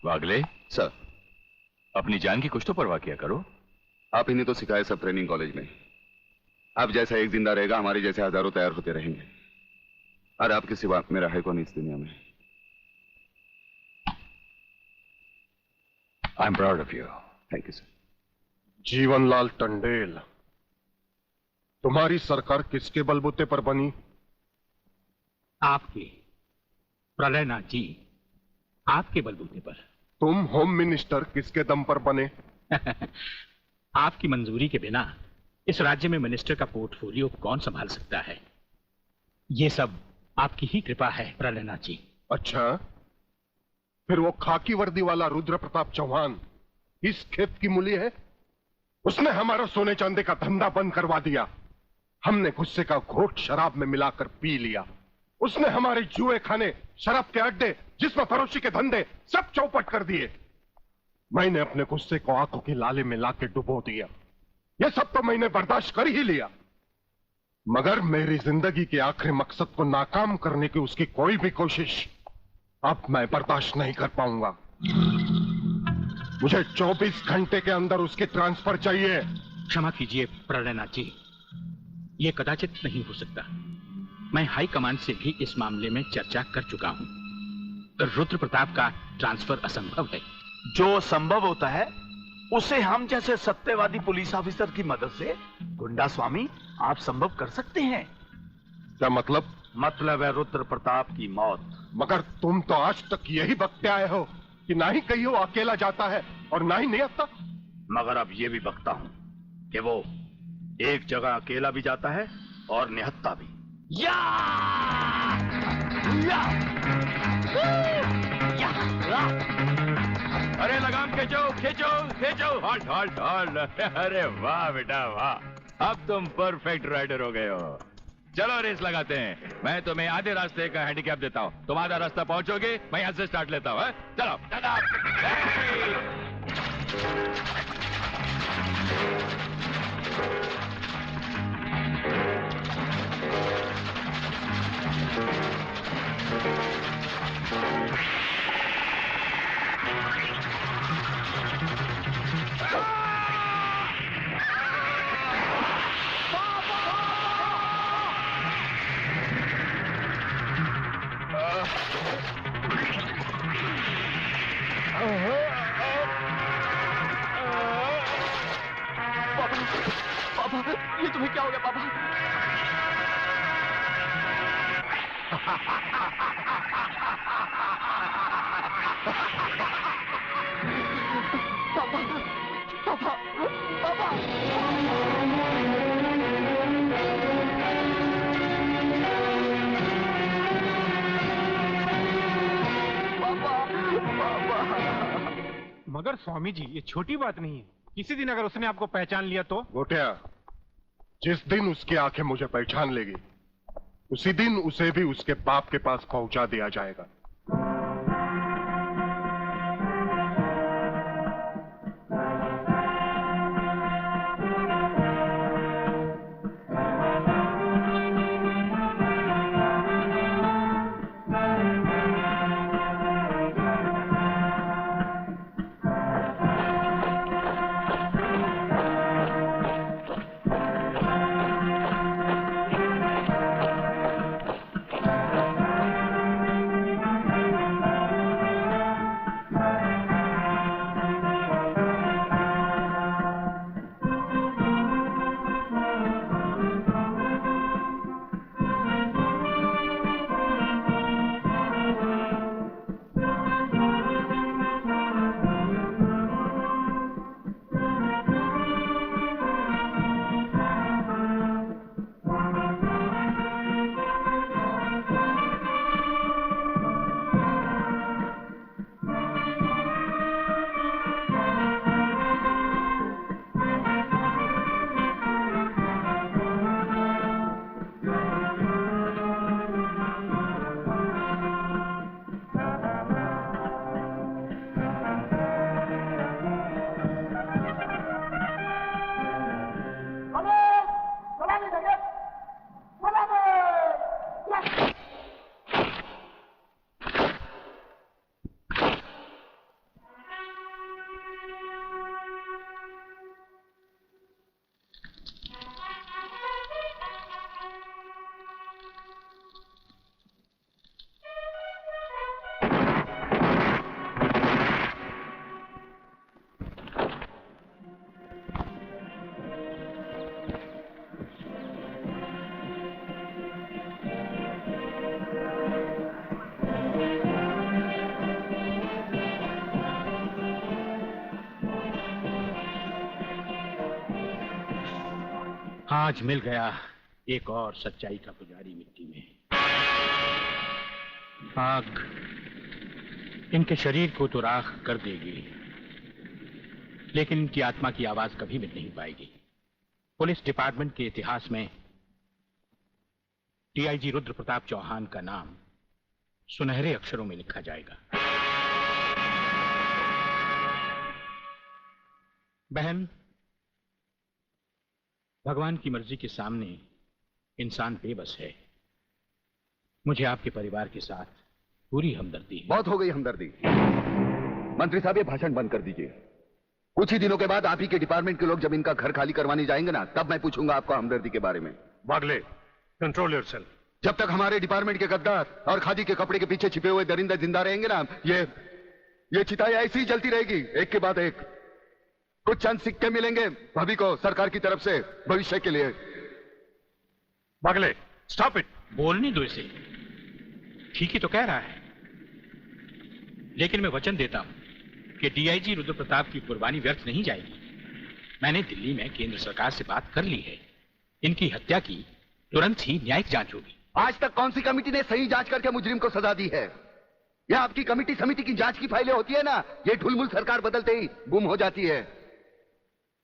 वागले sir, अपनी जान की कुछ तो परवाह किया करो। आप ही ने तो सिखाया सब ट्रेनिंग कॉलेज में। आप जैसा एक जिंदा रहेगा, हमारे जैसे हजारों तैयार होते रहेंगे। और आपके सिवा मेरा है कौन इस दुनिया में। I am proud of you. Thank you sir. Jivanlal Tandel, तुम्हारी सरकार किसके बलबूते पर बनी? आपके, प्रलयनाथ जी, आपके बलबूते पर। तुम होम मिनिस्टर किसके दम पर बने? आपकी मंजूरी के बिना इस राज्य में मिनिस्टर का पोर्टफोलियो कौन संभाल सकता है? ये सब आपकी ही कृपा है प्रलयनाथ जी। अच्छा, फिर वो खाकी वर्दी वाला रुद्र प्रताप चौहान इस खेत की मूली है? उसने हमारा सोने चांदी का धंधा बंद करवा दिया। हमने गुस्से का घोट शराब में मिलाकर पी लिया। उसने हमारे जुए खाने, शराब के अड्डे, जिस्म फरोशी के धंधे सब चौपट कर दिए। मैंने अपने गुस्से को आंखों की लाले में लाके डुबो दिया। ये सब तो मैंने बर्दाश्त कर ही लिया, मगर मेरी जिंदगी के आखिरी मकसद को नाकाम करने की उसकी कोई भी कोशिश अब मैं बर्दाश्त नहीं कर पाऊंगा। मुझे 24 घंटे के अंदर उसकी ट्रांसफर चाहिए। क्षमा कीजिए प्रलयनाथ जी, ये कदाचित नहीं हो सकता। मैं हाई कमांड से भी इस मामले में चर्चा कर चुका हूं। रुद्र प्रताप का ट्रांसफर असंभव है। जो संभव होता है उसे हम जैसे सत्यवादी पुलिस ऑफिसर की मदद से गुंडा स्वामी आप संभव कर सकते हैं। क्या मतलब? मतलब है रुद्र प्रताप की मौत। मगर तुम तो आज तक यही बकते आए हो कि ना ही कहीं वो अकेला जाता है और ना ही निहत्ता। मगर अब ये भी बकता हूं कि वो एक जगह अकेला भी जाता है और निहत्ता भी। या! या! या! अरे लगाम खींचो खींचो खींचो। Halt halt halt. अरे वाह बेटा वाह, अब तुम परफेक्ट राइडर हो गए हो। चलो रेस लगाते हैं। मैं तुम्हें आधे रास्ते का हैंडीकैप देता हूँ, तुम आधा रास्ता पहुंचोगे, मैं यहाँ से स्टार्ट लेता हूँ। चलो पापा, ये तुम्हें क्या हो गया पापा? पापा, पापा, पापा। मगर स्वामी जी, ये छोटी बात नहीं है। किसी दिन अगर उसने आपको पहचान लिया तो? गोटिया, जिस दिन उसकी आंखें मुझे पहचान लेगी उसी दिन उसे भी उसके बाप के पास पहुंचा दिया जाएगा। आज मिल गया एक और सच्चाई का पुजारी मिट्टी में। आग इनके शरीर को तो राख कर देगी, लेकिन इनकी आत्मा की आवाज कभी मिट नहीं पाएगी। पुलिस डिपार्टमेंट के इतिहास में डीआईजी रुद्र प्रताप चौहान का नाम सुनहरे अक्षरों में लिखा जाएगा। बहन, भगवान की मर्जी के सामने इंसान बेबस है। मुझे आपके परिवार के साथ पूरी हमदर्दी है। बहुत हो गई हमदर्दी। मंत्री साहब, ये भाषण बंद कर दीजिए। कुछ ही दिनों के बाद आप ही के डिपार्टमेंट के लोग जब इनका घर खाली करवाने जाएंगे ना, तब मैं पूछूंगा आपको हमदर्दी के बारे में। Bagle, control yourself. जब तक हमारे डिपार्टमेंट के गद्दार और खादी के कपड़े के पीछे छिपे हुए दरिंदे जिंदा रहेंगे ना, ये चिताएं ऐसी ही जलती रहेगी, एक के बाद एक। कुछ चंद सिक्के मिलेंगे भाभी को सरकार की तरफ से भविष्य के लिए। Bagle, stop it. बोलने दो इसे, ठीक ही तो कह रहा है। लेकिन मैं वचन देता हूं कि डीआईजी रुद्र प्रताप की कुर्बानी व्यर्थ नहीं जाएगी। मैंने दिल्ली में केंद्र सरकार से बात कर ली है। इनकी हत्या की तुरंत ही न्यायिक जांच होगी। आज तक कौन सी कमेटी ने सही जांच करके मुजरिम को सजा दी है? यह आपकी कमेटी समिति की जांच की फाइलें होती है ना, ये ढुलमुल सरकार बदलते ही गुम हो जाती है।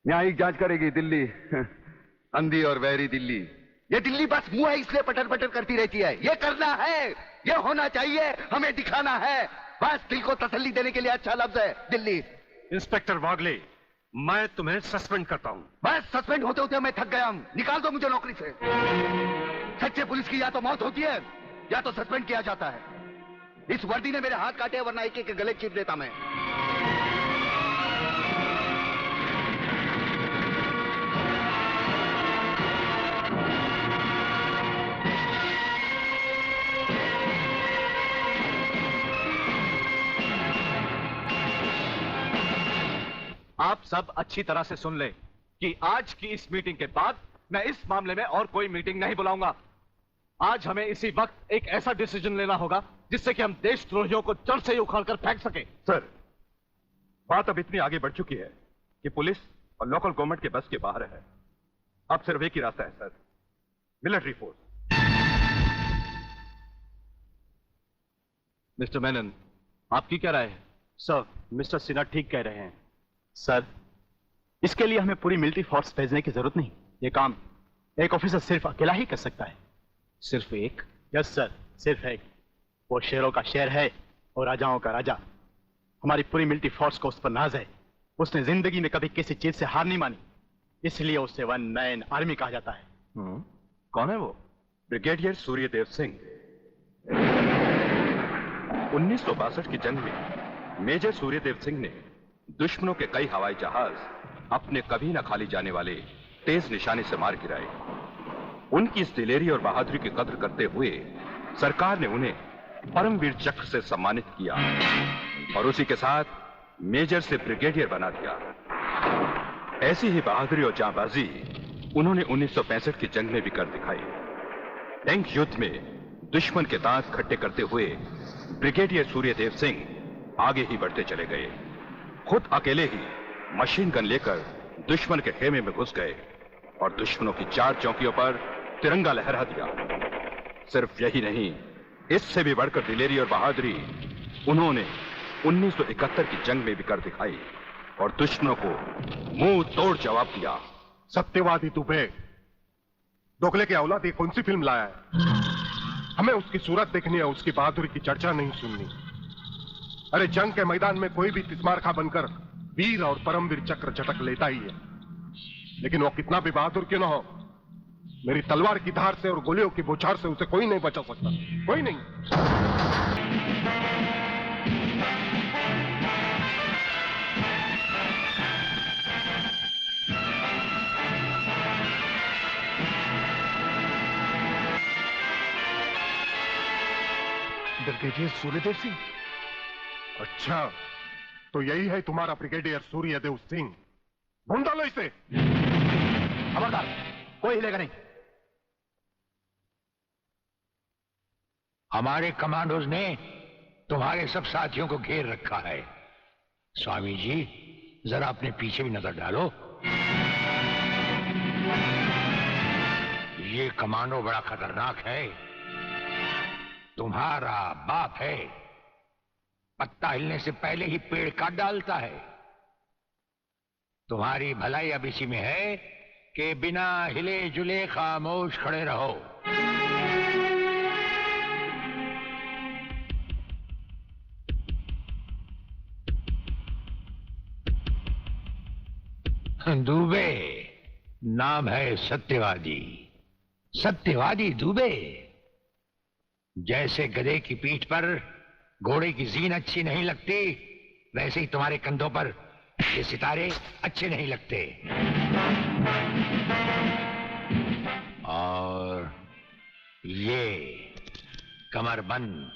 न्यायिक जांच करेगी दिल्ली, अंधी और वैरी दिल्ली। ये दिल्ली बस मुंह है इसलिए पटर पटर करती रहती है। ये करना है, ये होना चाहिए, हमें दिखाना है। बस दिल को तसल्ली देने के लिए अच्छा लफ्ज है दिल्ली। इंस्पेक्टर बागले, मैं तुम्हें सस्पेंड करता हूं। बस सस्पेंड होते होते मैं थक गया हूं। निकाल दो मुझे नौकरी से। सच्चे पुलिस की या तो मौत होती है या तो सस्पेंड किया जाता है। इस वर्दी ने मेरे हाथ काटे, वरना एक एक गले चीर देता मैं। आप सब अच्छी तरह से सुन लें कि आज की इस मीटिंग के बाद मैं इस मामले में और कोई मीटिंग नहीं बुलाऊंगा। आज हमें इसी वक्त एक ऐसा डिसीजन लेना होगा जिससे कि हम देशद्रोहियों को जड़ से ही उखाड़कर फेंक सके। सर, बात अब इतनी आगे बढ़ चुकी है कि पुलिस और लोकल गवर्नमेंट के बस के बाहर है। अब सिर्फ एक ही रास्ता है sir, military force. Mister Menon, आपकी क्या राय है? सर, मिस्टर सिन्हा ठीक कह रहे हैं। सर, इसके लिए हमें पूरी मिलिट्री फोर्स भेजने की जरूरत नहीं। ये काम एक ऑफिसर सिर्फ अकेला ही कर सकता है। सिर्फ एक? यस सर, सिर्फ एक। वो शेरों का शेर है और राजाओं का राजा। हमारी पूरी मिलिट्री फोर्स को उस पर नाज है। उसने जिंदगी में कभी किसी चीज से हार नहीं मानी, इसलिए उसे वन मैन आर्मी कहा जाता है। कौन है वो? ब्रिगेडियर सूर्यदेव सिंह। 1962 की जंग में मेजर सूर्यदेव सिंह ने दुश्मनों के कई हवाई जहाज अपने कभी न खाली जाने वाले तेज निशाने से मार गिराए। उनकी इस दिलेरी और बहादुरी की कद्र करते हुए सरकार ने उन्हें परमवीर चक्र से सम्मानित किया और उसी के साथ मेजर से ब्रिगेडियर बना दिया। ऐसी ही बहादुरी और जांबाजी उन्होंने 1965 की जंग में भी कर दिखाई। टैंक युद्ध में दुश्मन के दांत खट्टे करते हुए ब्रिगेडियर सूर्यदेव सिंह आगे ही बढ़ते चले गए। खुद अकेले ही मशीन गन लेकर दुश्मन के खेमे में घुस गए और दुश्मनों की 4 चौकियों पर तिरंगा लहरा दिया। सिर्फ यही नहीं, इससे भी बढ़कर दिलेरी और बहादुरी उन्होंने 1971 की जंग में भी कर दिखाई और दुश्मनों को मुंह तोड़ जवाब दिया। सत्यवादी दुबे, दोगले के औलाद, ये कौन सी फिल्म लाया है? हमें उसकी सूरत देखनी है, उसकी बहादुरी की चर्चा नहीं सुननी। अरे जंग के मैदान में कोई भी तिस्मारखा बनकर वीर और परमवीर चक्र झटक लेता ही है, लेकिन वो कितना भी बहादुर क्यों ना हो, मेरी तलवार की धार से और गोलियों की बौछार से उसे कोई नहीं बचा सकता। कोई नहीं। ब्रिगेडियर सूर्यदेव सिंह? अच्छा, तो यही है तुम्हारा ब्रिगेडियर सूर्यदेव सिंह। ढूंढ डालो इसे। खबरदार, कोई हिलेगा नहीं। हमारे कमांडोज ने तुम्हारे सब साथियों को घेर रखा है। स्वामी जी, जरा अपने पीछे भी नजर डालो। ये कमांडो बड़ा खतरनाक है। तुम्हारा बाप है, पत्ता हिलने से पहले ही पेड़ काट डालता है। तुम्हारी भलाई अब इसी में है कि बिना हिले जुले खामोश खड़े रहो। दुबे नाम है सत्यवादी, सत्यवादी दुबे। जैसे गधे की पीठ पर घोड़े की जीन अच्छी नहीं लगती, वैसे ही तुम्हारे कंधों पर ये सितारे अच्छे नहीं लगते। और ये कमरबंद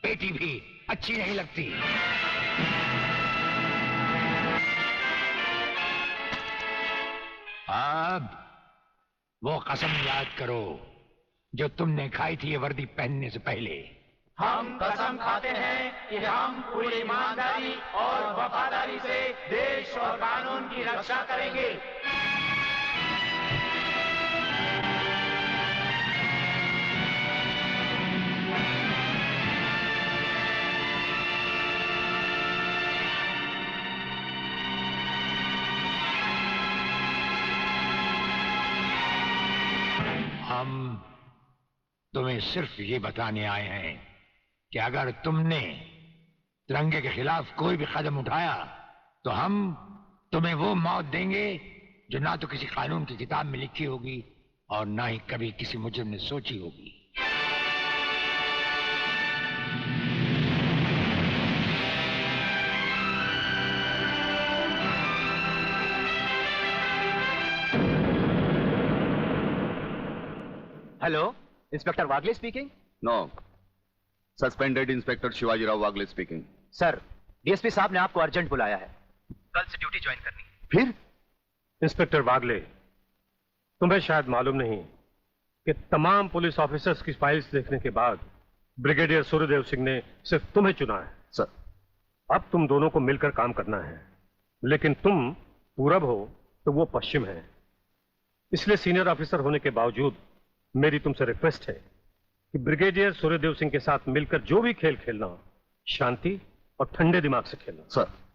पेटी भी अच्छी नहीं लगती। अब वो कसम याद करो जो तुमने खाई थी ये वर्दी पहनने से पहले। हम कसम खाते हैं कि हम पूरी ईमानदारी और वफादारी से देश और कानून की रक्षा करेंगे। हम तुम्हें सिर्फ ये बताने आए हैं कि अगर तुमने तिरंगे के खिलाफ कोई भी कदम उठाया तो हम तुम्हें वो मौत देंगे जो ना तो किसी कानून की किताब में लिखी होगी और ना ही कभी किसी मुजरिम ने सोची होगी। Hello, inspector Wagle speaking. No, suspended inspector Shivaji Rao Wagle speaking. Sir, DSP साहब ने आपको अर्जेंट बुलाया है, कल से ड्यूटी ज्वाइन करनी है। फिर इंस्पेक्टर वागले, तुम्हें शायद मालूम नहीं कि तमाम पुलिस ऑफिसर्स की फाइल्स देखने के बाद ब्रिगेडियर सूर्यदेव सिंह ने सिर्फ तुम्हें चुना है। सर, अब तुम दोनों को मिलकर काम करना है, लेकिन तुम पूरब हो तो वो पश्चिम है। इसलिए सीनियर ऑफिसर होने के बावजूद मेरी तुमसे रिक्वेस्ट है कि ब्रिगेडियर सूर्यदेव सिंह के साथ मिलकर जो भी खेल खेलना हो, शांति और ठंडे दिमाग से खेलना। सर,